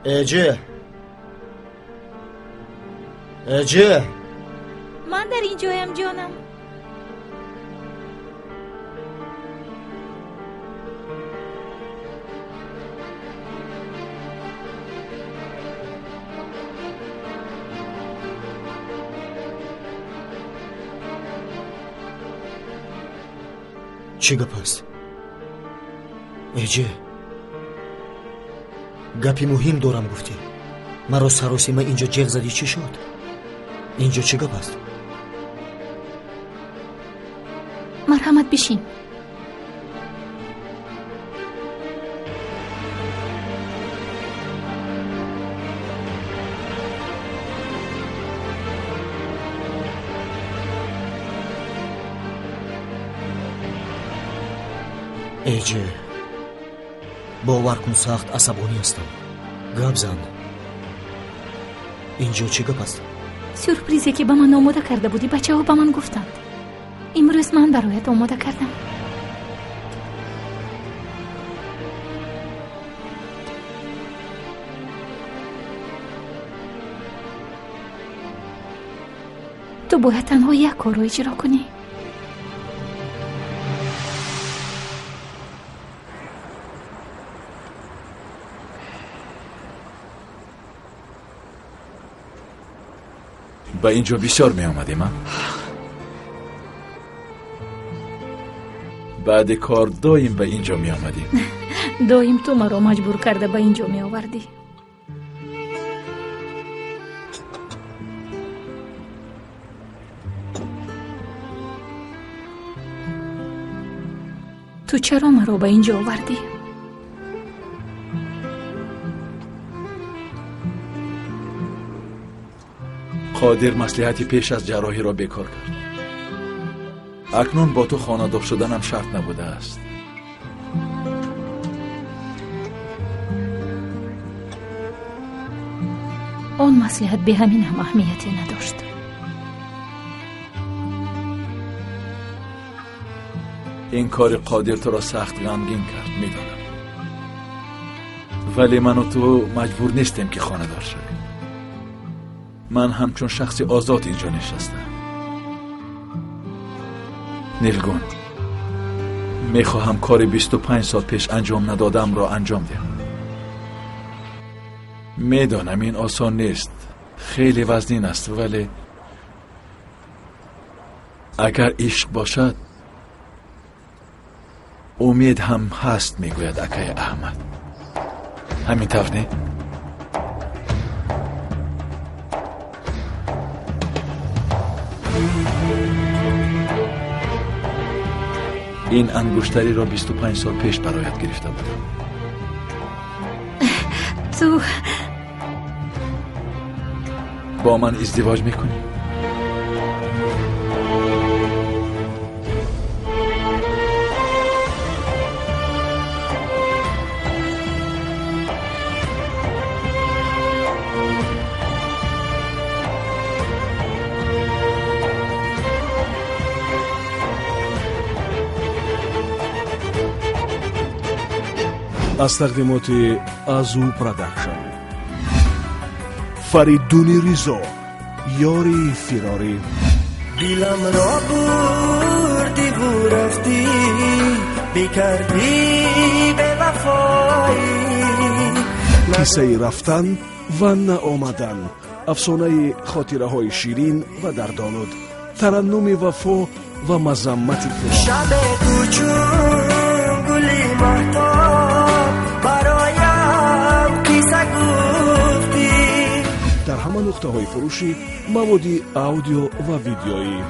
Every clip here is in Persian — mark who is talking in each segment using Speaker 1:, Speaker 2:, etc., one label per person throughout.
Speaker 1: اجه
Speaker 2: من در اینجایم جانم.
Speaker 1: چی گپ است؟ اجه گپی مهم دارم گفتی. مرا سراسیمه اینجا جغ زدی. چی شد؟ اینجا چی گپ است؟
Speaker 2: مرحمت بشین.
Speaker 1: اجه باور کن سخت عصبانی هستم. گپ زن. اینجا چی گپ است؟
Speaker 2: سورپرایزی که به من آماده کرده بودی بچه ها به من گفتند. امروز من برایت آماده کردم. تو باید تنها یک کار رو اجرا کنی.
Speaker 3: با اینجا بسیار می آمدیم. بعد کار دایم به اینجا می آمدیم.
Speaker 2: دایم تو مرا مجبور کرده به اینجا می آوردی. تو چرا مرا به اینجا آوردی؟
Speaker 3: قادر مصلحتی پیش از جراحی را بیکار کرد. اکنون با تو خانه‌دار شدنم شرط نبوده است.
Speaker 2: آن مصلحت به همین هم اهمیتی نداشت.
Speaker 3: این کار قادر تو را سخت غمگین کرد، میدانم. ولی من و تو مجبور نیستیم که خانه‌دار شویم. من همچون شخصی آزاد اینجا نشستم. نیلگون، میخواهم کار 25 سال پیش انجام ندادم را انجام دهم. میدانم این آسان نیست، خیلی وزنین است، ولی اگر عشق باشد امید هم هست، میگوید اکای احمد. همین طور نه؟ این انگشتری را 25 سال پیش برایت گرفته بودم.
Speaker 2: تو
Speaker 3: با من ازدواج میکنی؟
Speaker 4: از تقدیمات ازو پروداکشن، فریدون رضا، یاری فراری.
Speaker 5: دیلم را بردی و رفتی، بکردی به وفایی.
Speaker 4: قصه رفتن و نآمدن، افسانه خاطره های شیرین و دردآلود، ترنم وفا و مذمت فراق.
Speaker 5: شب تو چون گلی مهتاب برایم قصه گفتی.
Speaker 4: در همه نقطه های فروشی موادی اودیو و ویدیویی.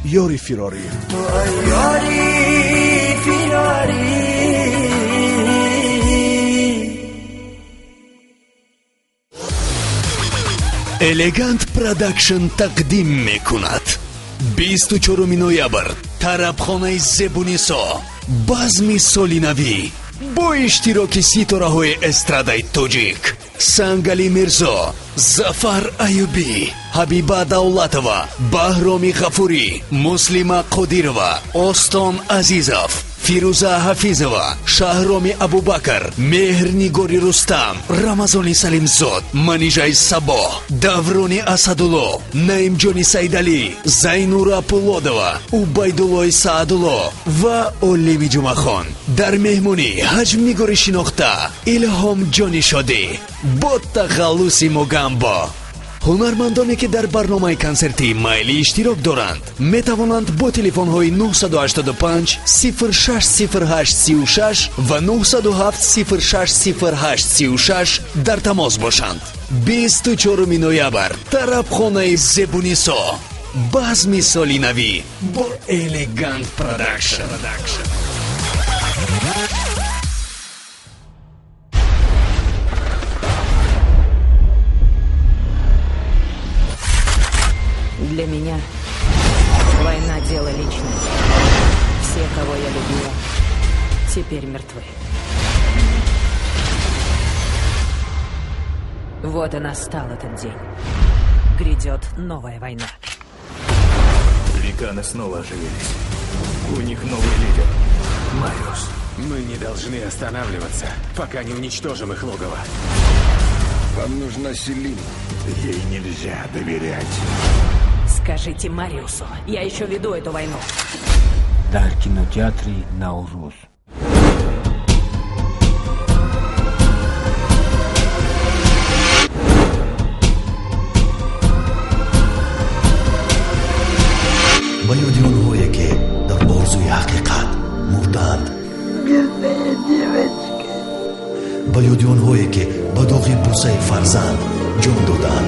Speaker 4: یاری فراری.
Speaker 5: تو یاری فراری.
Speaker 6: الگانت پروداکشن تقدیم میکند 24 نوامبر طربخانه زبونیسا بزمی سالی نوی با اشتراک ستاره‌های استرادای توجیک سنگالی میرزا، ظفر ایوبی، حبیبه دولتова، بهرامی غفوری، مسلمه قادرова، استان عزیزов. фирӯза ҳафизова, шаҳроми абубакр, меҳрнигори рустам, рамазони салимзод, манижаи сабо, даврони асадулло, наимҷони саидалӣ, зайнура пулодова, убайдуллои саадулло ва олими ҷумахон. дар меҳмонӣ ҳаҷмнигори шинохта илҳомҷони шодӣ бо тахаллуси мугамбо. ҳунармандоне ки дар барномаи консертӣ майли иштирок доранд метавонанд бо телефонҳои 985 060836 ва 907 060836 дар тамос бошанд. 24 ноябр тарабхонаи зебунисо, базми соли навӣ бо Elegant Production.
Speaker 7: Для меня война – дело личное. Все, кого я любила, теперь мертвы. Вот и настал этот день. Грядет новая война.
Speaker 8: Великаны снова оживились. У них новый лидер – Мариус.
Speaker 9: Мы не должны останавливаться, пока не уничтожим их логово.
Speaker 8: Вам нужна Селина. Ей нельзя доверять.
Speaker 7: Скажите Мариусу, я еще веду эту войну.
Speaker 10: Дар кинотеатре «Наурuz».
Speaker 6: ба ёди онҳое ки дар орзуи ҳақиқат мурдаанд, ба ёди онҳое ки ба доғи бусаи фарзанд ҷон доданд.